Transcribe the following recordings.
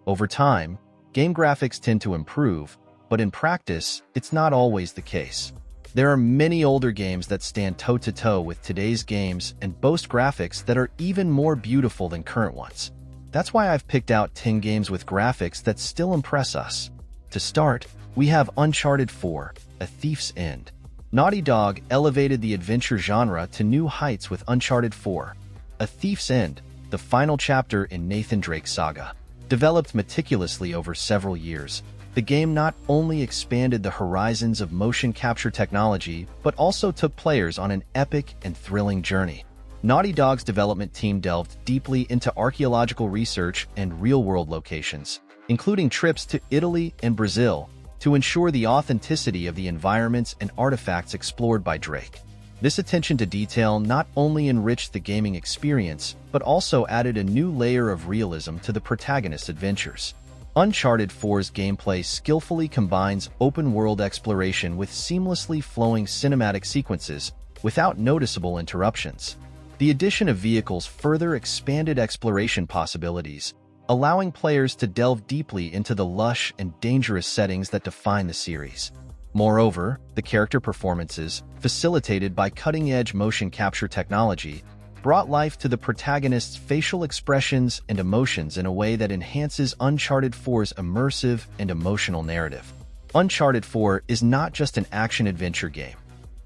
Over time, game graphics tend to improve, but in practice, it's not always the case. There are many older games that stand toe-to-toe with today's games and boast graphics that are even more beautiful than current ones. That's why I've picked out 10 games with graphics that still impress us. To start, we have Uncharted 4: A Thief's End. Naughty Dog elevated the adventure genre to new heights with Uncharted 4: A Thief's End, the final chapter in Nathan Drake's saga. Developed meticulously over several years, the game not only expanded the horizons of motion capture technology, but also took players on an epic and thrilling journey. Naughty Dog's development team delved deeply into archaeological research and real-world locations, including trips to Italy and Brazil, to ensure the authenticity of the environments and artifacts explored by Drake. This attention to detail not only enriched the gaming experience, but also added a new layer of realism to the protagonist's adventures. Uncharted 4's gameplay skillfully combines open-world exploration with seamlessly flowing cinematic sequences without noticeable interruptions. The addition of vehicles further expanded exploration possibilities, allowing players to delve deeply into the lush and dangerous settings that define the series. Moreover, the character performances, facilitated by cutting-edge motion capture technology, brought life to the protagonist's facial expressions and emotions in a way that enhances Uncharted 4's immersive and emotional narrative. Uncharted 4 is not just an action-adventure game.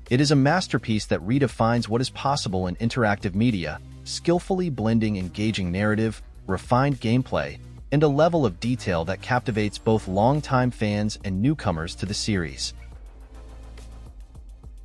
It is a masterpiece that redefines what is possible in interactive media, skillfully blending engaging narrative, refined gameplay, and a level of detail that captivates both longtime fans and newcomers to the series.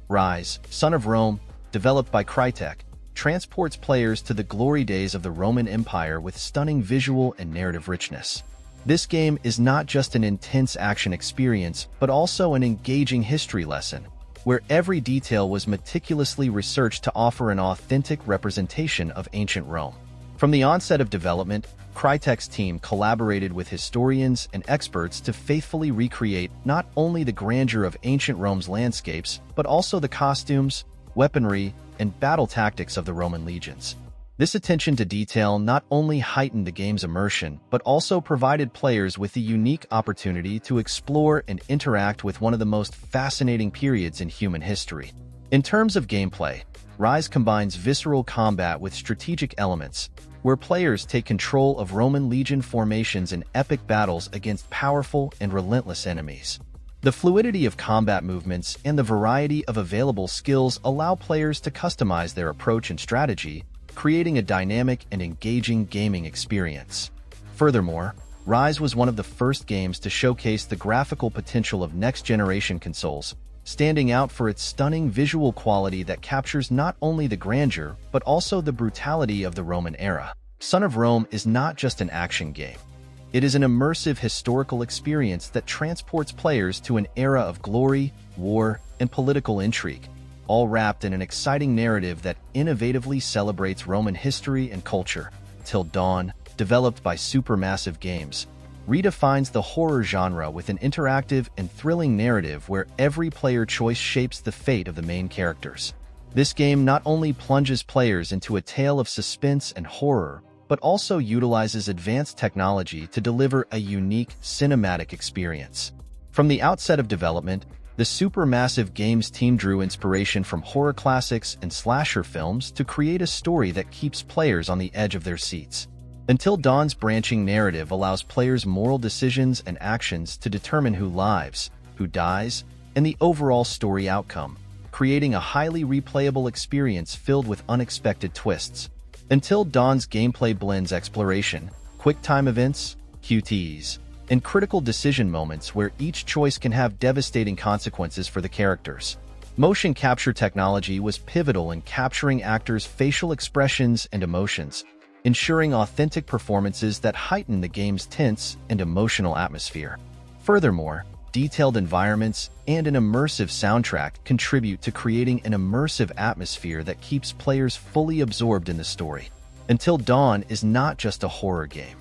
Rise, Son of Rome, developed by Crytek, transports players to the glory days of the Roman Empire with stunning visual and narrative richness. This game is not just an intense action experience, but also an engaging history lesson, where every detail was meticulously researched to offer an authentic representation of ancient Rome. From the onset of development, Crytek's team collaborated with historians and experts to faithfully recreate not only the grandeur of ancient Rome's landscapes, but also the costumes, weaponry, and battle tactics of the Roman legions. This attention to detail not only heightened the game's immersion, but also provided players with the unique opportunity to explore and interact with one of the most fascinating periods in human history. In terms of gameplay, Rise combines visceral combat with strategic elements, where players take control of Roman legion formations in epic battles against powerful and relentless enemies. The fluidity of combat movements and the variety of available skills allow players to customize their approach and strategy, creating a dynamic and engaging gaming experience. Furthermore, Rise was one of the first games to showcase the graphical potential of next-generation consoles, standing out for its stunning visual quality that captures not only the grandeur, but also the brutality of the Roman era. Son of Rome is not just an action game. It is an immersive historical experience that transports players to an era of glory, war, and political intrigue, all wrapped in an exciting narrative that innovatively celebrates Roman history and culture. Till Dawn, developed by Supermassive Games, redefines the horror genre with an interactive and thrilling narrative where every player choice shapes the fate of the main characters. This game not only plunges players into a tale of suspense and horror, but also utilizes advanced technology to deliver a unique cinematic experience. From the outset of development, the Supermassive Games team drew inspiration from horror classics and slasher films to create a story that keeps players on the edge of their seats. Until Dawn's branching narrative allows players' moral decisions and actions to determine who lives, who dies, and the overall story outcome, creating a highly replayable experience filled with unexpected twists. Until Dawn's gameplay blends exploration, quick-time events, QTEs, and critical decision moments where each choice can have devastating consequences for the characters. Motion capture technology was pivotal in capturing actors' facial expressions and emotions, ensuring authentic performances that heighten the game's tense and emotional atmosphere. Furthermore, detailed environments and an immersive soundtrack contribute to creating an immersive atmosphere that keeps players fully absorbed in the story. Until Dawn is not just a horror game.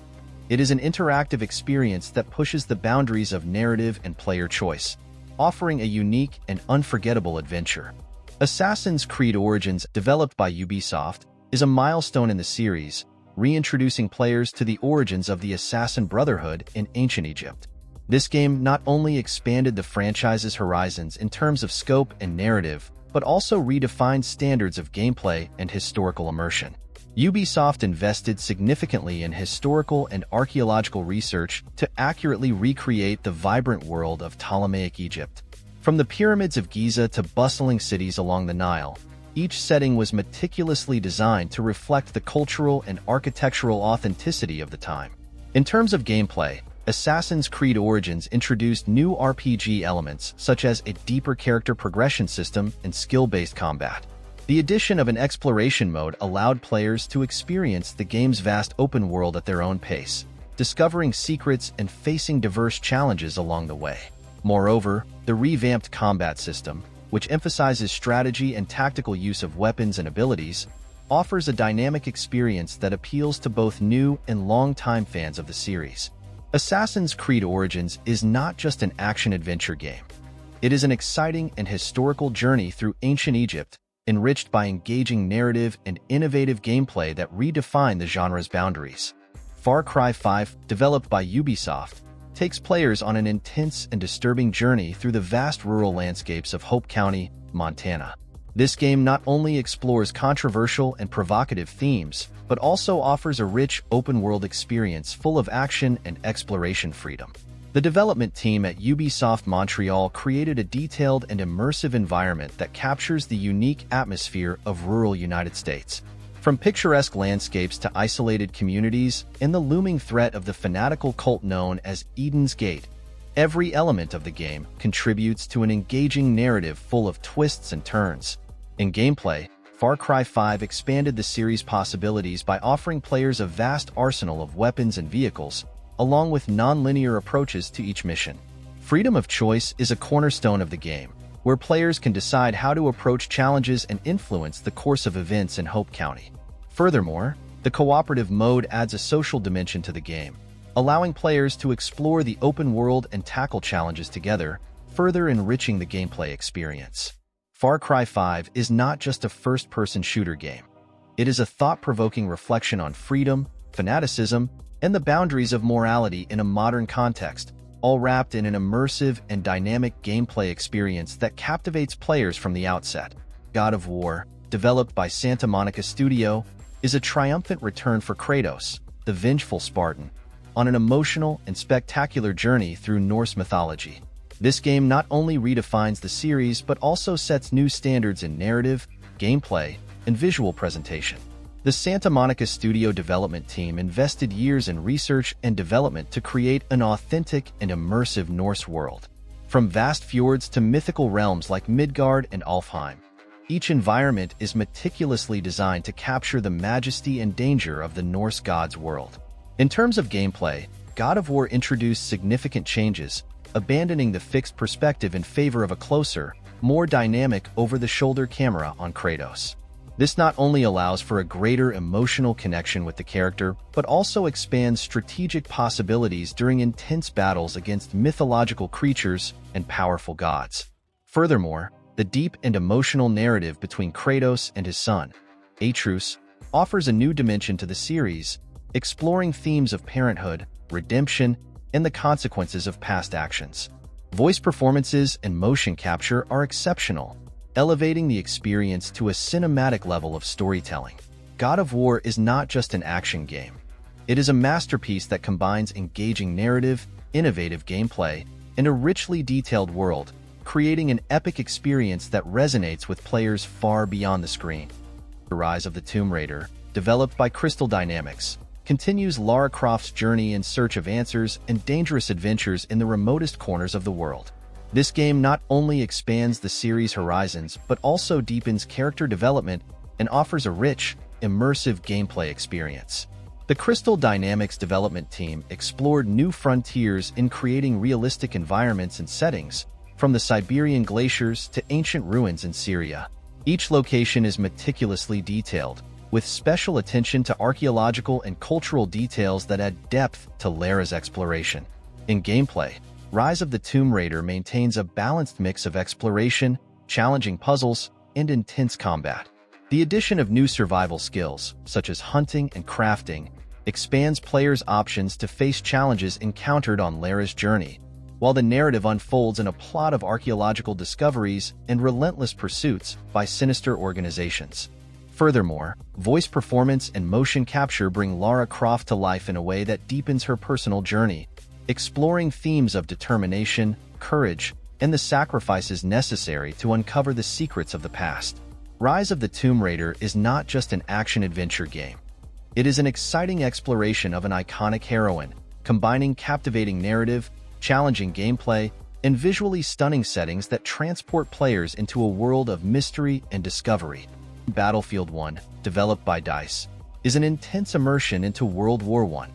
It is an interactive experience that pushes the boundaries of narrative and player choice, offering a unique and unforgettable adventure. Assassin's Creed Origins, developed by Ubisoft, is a milestone in the series, reintroducing players to the origins of the Assassin Brotherhood in ancient Egypt. This game not only expanded the franchise's horizons in terms of scope and narrative, but also redefined standards of gameplay and historical immersion. Ubisoft invested significantly in historical and archaeological research to accurately recreate the vibrant world of Ptolemaic Egypt. From the pyramids of Giza to bustling cities along the Nile, each setting was meticulously designed to reflect the cultural and architectural authenticity of the time. In terms of gameplay, Assassin's Creed Origins introduced new RPG elements such as a deeper character progression system and skill-based combat. The addition of an exploration mode allowed players to experience the game's vast open world at their own pace, discovering secrets and facing diverse challenges along the way. Moreover, the revamped combat system, which emphasizes strategy and tactical use of weapons and abilities, offers a dynamic experience that appeals to both new and long-time fans of the series. Assassin's Creed Origins is not just an action-adventure game. It is an exciting and historical journey through ancient Egypt, enriched by engaging narrative and innovative gameplay that redefine the genre's boundaries. Far Cry 5, developed by Ubisoft, takes players on an intense and disturbing journey through the vast rural landscapes of Hope County, Montana. This game not only explores controversial and provocative themes, but also offers a rich, open-world experience full of action and exploration freedom. The development team at Ubisoft Montreal created a detailed and immersive environment that captures the unique atmosphere of rural United States. From picturesque landscapes to isolated communities and the looming threat of the fanatical cult known as Eden's Gate, every element of the game contributes to an engaging narrative full of twists and turns. In gameplay, Far Cry 5 expanded the series' possibilities by offering players a vast arsenal of weapons and vehicles, along with non-linear approaches to each mission. Freedom of choice is a cornerstone of the game, where players can decide how to approach challenges and influence the course of events in Hope County. Furthermore, the cooperative mode adds a social dimension to the game, allowing players to explore the open world and tackle challenges together, further enriching the gameplay experience. Far Cry 5 is not just a first-person shooter game. It is a thought-provoking reflection on freedom, fanaticism, and the boundaries of morality in a modern context, all wrapped in an immersive and dynamic gameplay experience that captivates players from the outset. God of War, developed by Santa Monica Studio, is a triumphant return for Kratos, the vengeful Spartan, on an emotional and spectacular journey through Norse mythology. This game not only redefines the series but also sets new standards in narrative, gameplay, and visual presentation. The Santa Monica Studio development team invested years in research and development to create an authentic and immersive Norse world. From vast fjords to mythical realms like Midgard and Alfheim, each environment is meticulously designed to capture the majesty and danger of the Norse gods' world. In terms of gameplay, God of War introduced significant changes, abandoning the fixed perspective in favor of a closer, more dynamic over-the-shoulder camera on Kratos. This not only allows for a greater emotional connection with the character, but also expands strategic possibilities during intense battles against mythological creatures and powerful gods. Furthermore, the deep and emotional narrative between Kratos and his son, Atreus, offers a new dimension to the series, exploring themes of parenthood, redemption, and the consequences of past actions. Voice performances and motion capture are exceptional, elevating the experience to a cinematic level of storytelling. God of War is not just an action game. It is a masterpiece that combines engaging narrative, innovative gameplay, and a richly detailed world, creating an epic experience that resonates with players far beyond the screen. The Rise of the Tomb Raider, developed by Crystal Dynamics, continues Lara Croft's journey in search of answers and dangerous adventures in the remotest corners of the world. This game not only expands the series' horizons, but also deepens character development and offers a rich, immersive gameplay experience. The Crystal Dynamics development team explored new frontiers in creating realistic environments and settings, from the Siberian glaciers to ancient ruins in Syria. Each location is meticulously detailed, with special attention to archaeological and cultural details that add depth to Lara's exploration. In gameplay, Rise of the Tomb Raider maintains a balanced mix of exploration, challenging puzzles, and intense combat. The addition of new survival skills, such as hunting and crafting, expands players' options to face challenges encountered on Lara's journey, while the narrative unfolds in a plot of archaeological discoveries and relentless pursuits by sinister organizations. Furthermore, voice performance and motion capture bring Lara Croft to life in a way that deepens her personal journey, exploring themes of determination, courage, and the sacrifices necessary to uncover the secrets of the past. Rise of the Tomb Raider is not just an action-adventure game. It is an exciting exploration of an iconic heroine, combining captivating narrative, challenging gameplay, and visually stunning settings that transport players into a world of mystery and discovery. Battlefield 1, developed by DICE, is an intense immersion into World War I,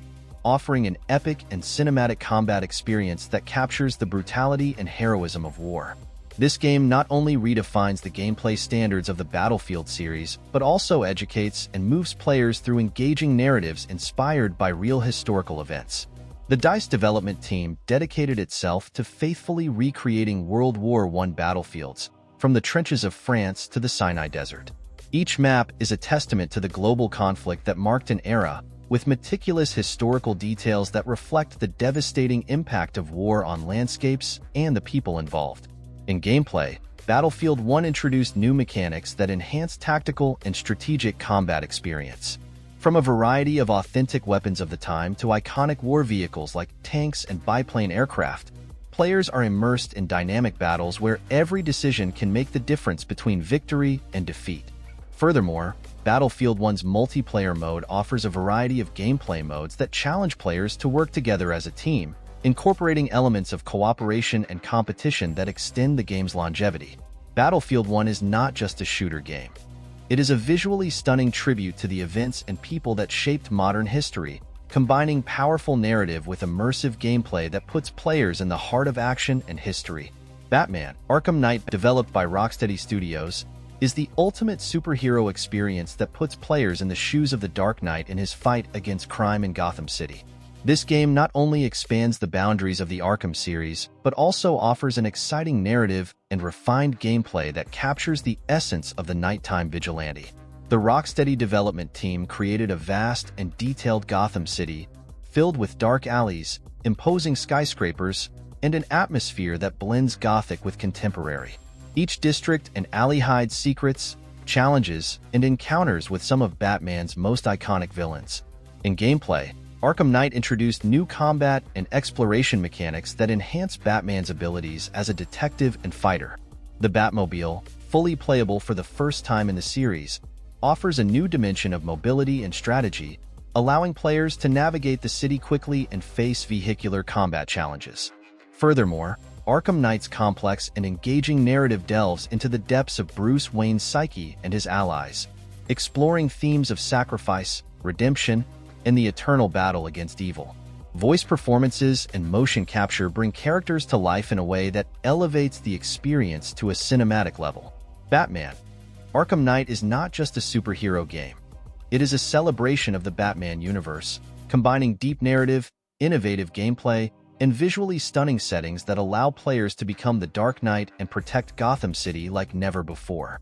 offering an epic and cinematic combat experience that captures the brutality and heroism of war. This game not only redefines the gameplay standards of the Battlefield series, but also educates and moves players through engaging narratives inspired by real historical events. The DICE development team dedicated itself to faithfully recreating World War I battlefields, from the trenches of France to the Sinai Desert. Each map is a testament to the global conflict that marked an era, with meticulous historical details that reflect the devastating impact of war on landscapes and the people involved. In gameplay, Battlefield 1 introduced new mechanics that enhanced tactical and strategic combat experience. From a variety of authentic weapons of the time to iconic war vehicles like tanks and biplane aircraft, players are immersed in dynamic battles where every decision can make the difference between victory and defeat. Furthermore, Battlefield 1's multiplayer mode offers a variety of gameplay modes that challenge players to work together as a team, incorporating elements of cooperation and competition that extend the game's longevity. Battlefield 1 is not just a shooter game. It is a visually stunning tribute to the events and people that shaped modern history, combining powerful narrative with immersive gameplay that puts players in the heart of action and history. Batman: Arkham Knight, developed by Rocksteady Studios, is the ultimate superhero experience that puts players in the shoes of the Dark Knight in his fight against crime in Gotham City. This game not only expands the boundaries of the Arkham series, but also offers an exciting narrative and refined gameplay that captures the essence of the nighttime vigilante. The Rocksteady development team created a vast and detailed Gotham City, filled with dark alleys, imposing skyscrapers, and an atmosphere that blends Gothic with contemporary. Each district and alley hides secrets, challenges, and encounters with some of Batman's most iconic villains. In gameplay, Arkham Knight introduced new combat and exploration mechanics that enhance Batman's abilities as a detective and fighter. The Batmobile, fully playable for the first time in the series, offers a new dimension of mobility and strategy, allowing players to navigate the city quickly and face vehicular combat challenges. Furthermore, Arkham Knight's complex and engaging narrative delves into the depths of Bruce Wayne's psyche and his allies, exploring themes of sacrifice, redemption, and the eternal battle against evil. Voice performances and motion capture bring characters to life in a way that elevates the experience to a cinematic level. Batman: Arkham Knight is not just a superhero game. It is a celebration of the Batman universe, combining deep narrative, innovative gameplay, and visually stunning settings that allow players to become the Dark Knight and protect Gotham City like never before.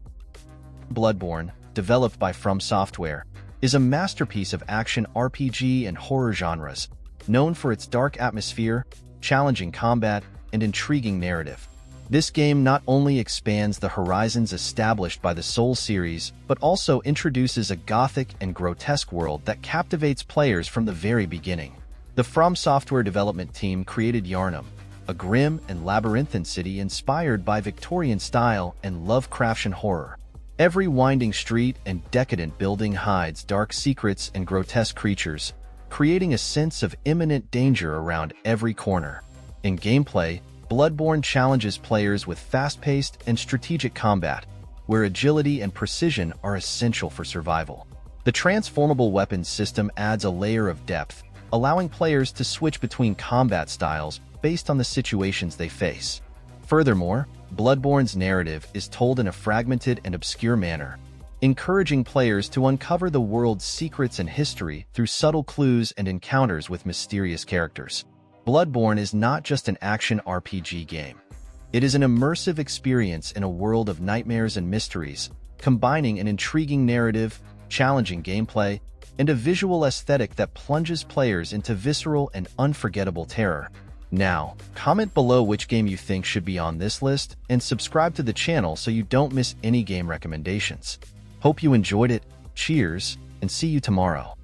Bloodborne, developed by From Software, is a masterpiece of action RPG and horror genres, known for its dark atmosphere, challenging combat, and intriguing narrative. This game not only expands the horizons established by the Souls series, but also introduces a gothic and grotesque world that captivates players from the very beginning. The From Software development team created Yharnam, a grim and labyrinthine city inspired by Victorian style and Lovecraftian horror. Every winding street and decadent building hides dark secrets and grotesque creatures, creating a sense of imminent danger around every corner. In gameplay, Bloodborne challenges players with fast-paced and strategic combat, where agility and precision are essential for survival. The transformable weapons system adds a layer of depth, allowing players to switch between combat styles based on the situations they face. Furthermore, Bloodborne's narrative is told in a fragmented and obscure manner, encouraging players to uncover the world's secrets and history through subtle clues and encounters with mysterious characters. Bloodborne is not just an action RPG game. It is an immersive experience in a world of nightmares and mysteries, combining an intriguing narrative, challenging gameplay, and a visual aesthetic that plunges players into visceral and unforgettable terror. Now, comment below which game you think should be on this list, and subscribe to the channel so you don't miss any game recommendations. Hope you enjoyed it, cheers, and see you tomorrow.